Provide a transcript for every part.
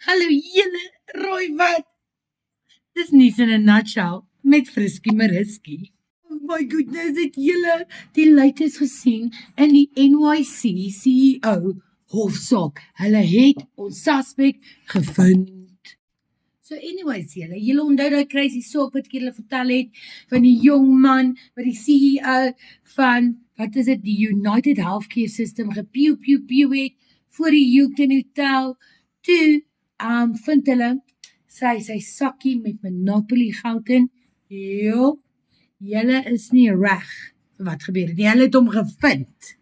Hallo julle, rooi wat? Dis nuus in 'n nutshell met Friskie Mariski. Oh my goodness, het julle die latest gesien in die NYC CEO hofsaak? Hulle het ons suspek gevind. So anyways julle onthou daai crazy saak wat ek julle vertel het van die jong man wat die CEO van wat is dit, die United Healthcare System gepieu het voor die Hilton Hotel toe vind hulle sy sakkie met Monopoly geld in. Julle is nie reg vir wat gebeur het nie. Hulle het hom gevind.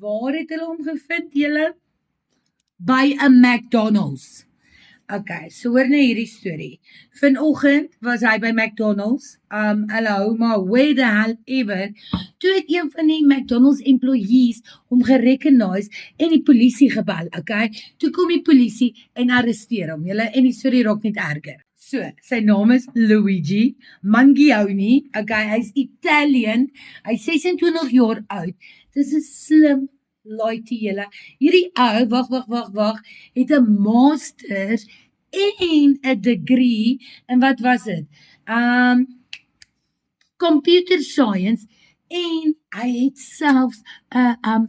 Waar het hulle hom gevind, julle? By 'n McDonald's. Okay, so hoor nou hierdie storie. Vanoggend was hy by McDonald's, Oklahoma, where the hell ever, toe het een van die McDonald's employees hom gerecognize en die polisie gebel, okay? Toe kom die polisie en arresteer hom, julle, en die storie raak net erger. So, sy naam is Luigi Mangione, okay, hy's Italian, hy's 26 jaar oud, dis 'n slim laaitjie julle. Hierdie ou, wag, het 'n masters en 'n degree en wat was dit? Computer science en hy het selfs 'n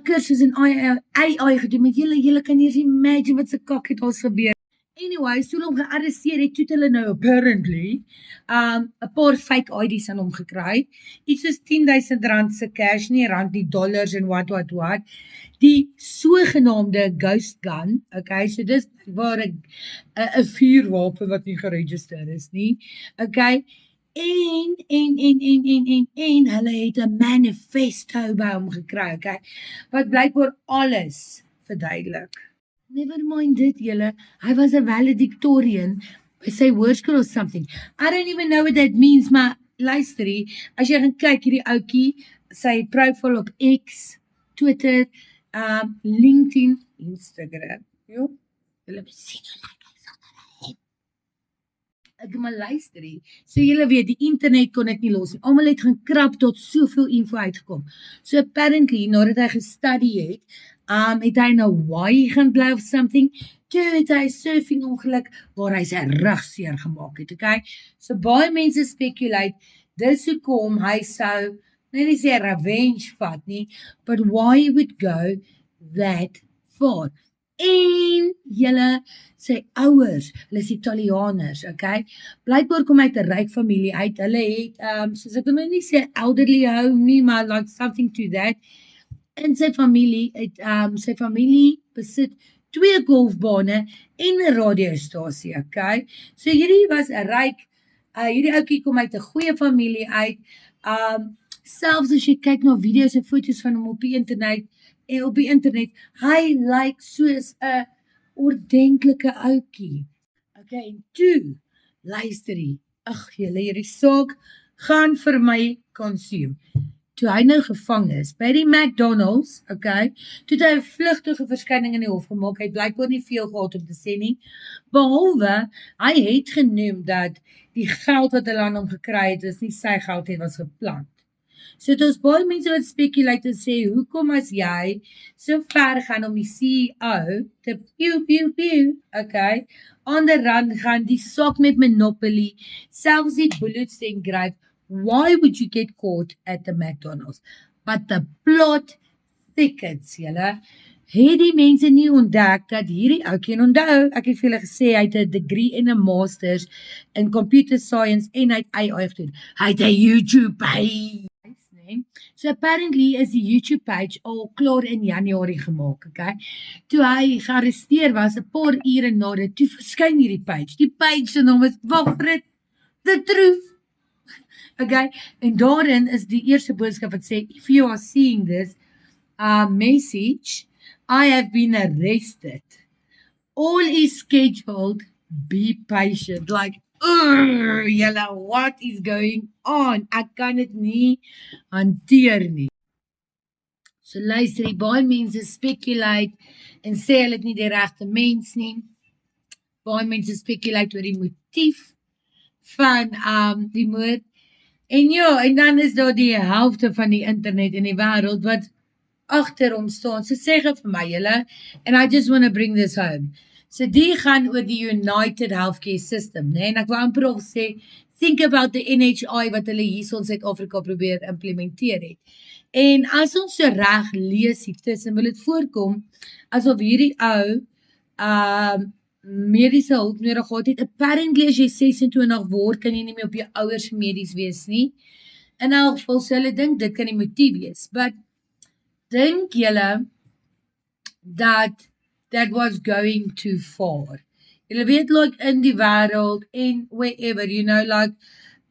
kursus in AI gedoen. Met julle kan eers imagine wat se kak het ons gebeur. Anyway, toe hom gearresteer het, toe hulle nou apparently 'n paar fake ID's aan hom gekry. Iets soos R10,000 se cash, nie rand nie, dollars en wat. Die sogenaamde ghost gun, okay, so dis waar 'n vuurwapen wat nie geregistreer is nie. Okay. En hulle het 'n manifesto by hom gekry, okay, wat blykbaar alles verduidelik. Never mind dit, julle. Hy was 'n valedictorian by sy hoërskool or something. I don't even know what that means, maar luisterie, as jy gaan kyk hierdie ouetjie, sy profile op X, Twitter, LinkedIn, Instagram. Julle sien hoe lyk hy sonder. Ek maar luisterie. So julle weet, die internet kon dit nie los nie. Almal het gaan krap tot soveel info uitgekom. So apparently, nadat hy gestudy het, het hy nou Hawaii gaan bly of something, toe het hy surfing ongeluk waar hy sy rug seer gemaak het, okay? So baie mense speculate, dis hoekom hy sou, nie sê revenge vat nie, but why he would go that far? En julle, sy ouers, hulle is Italianers, okay? Blykbaar kom uit 'n ryk familie uit, hulle het, soos ek nou nie sê elderly home nie, maar like something to that. En sy familie besit 2 golfbane en 'n radiostasie, okay? So hierdie was 'n ryk, hierdie ouetjie kom uit 'n goeie familie uit. Selfs as jy kyk na video's en foto's van hom op die internet, hy lyk soos 'n ordentlike ouetjie. Okay, en toe, luisterie, julle, hierdie saak gaan vir my consume. Toe hy nou gevang is by die McDonald's, okay, toe hy 'n vlugtige verskyning in die hof gemaak, hy het blykbaar nie veel gehad om te sê nie, behalwe, hy het genoem dat die geld wat hulle aan hom gekry het, is nie sy geld, het was geplant. So dit is baie mense wat speculate en sê, hoekom as jy so ver gaan om die CEO te pew, okay, aan die rand gaan, die saak met Monopoly, selfs die bullets te engryp. Why would you get caught at the McDonald's? But the plot thickens, julle. Het die mense nie ontdek dat hierdie ouetjie, en onthou, ek het vir julle gesê, hy het 'n degree en 'n masters in computer science en hy het AI gedoen. Hy het 'n YouTube page. So apparently is die YouTube page al klaar in Januarie gemaak, okay? Toe hy gearresteer was, 'n paar ure na dit, toe verskyn hierdie page. Die page se naam is, wag vir dit, The Truth. Okay, en daarin is die eerste boodskap wat sê, if you are seeing this message, I have been arrested. All is scheduled, be patient. Like, julle, what is going on? Ek kan dit nie hanteer nie. So luister, baie mense speculate en sê hulle het nie die regte mens nie. Baie mense speculate oor die motief van die moord. En ja, en dan is daar die helfte van die internet in die wêreld wat agter hom staan. So sê vir my julle, and I just want to bring this home. So die gaan oor die United Healthcare System, né? En ek wou amper al sê, think about the NHI wat hulle hier in Suid-Afrika probeer implementeer het. En as ons so reg lees hier tussen, wil dit voorkom asof hierdie ou mediese hulp nodig gehad het. Apparently as jy 26 word, kan jy nie meer op jou ouers medies wees nie. In elk geval sê hulle dink dit kan die motief wees. But dink julle that was going too far? Julle weet, like in die wêreld en wherever, you know, like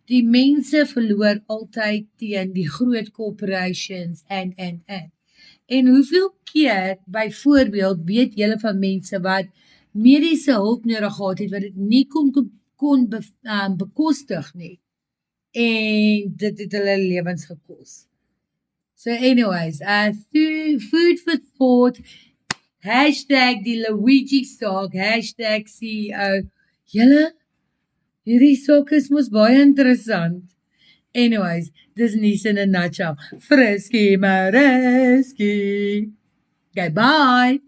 die mense verloor altyd teen die groot corporations en. En hoeveel keer, byvoorbeeld, weet julle van mense wat mediese hulp nodig gehad het, wat dit nie kon bekostig nie. En dit het hulle lewens gekos. So anyways, food for thought, hashtag die Luigi Stock, hashtag CEO. Julle, hierdie saak is mos baie interessant. Anyways, dis Niece in a nutshell. Frisky Mariski. Okay, bye.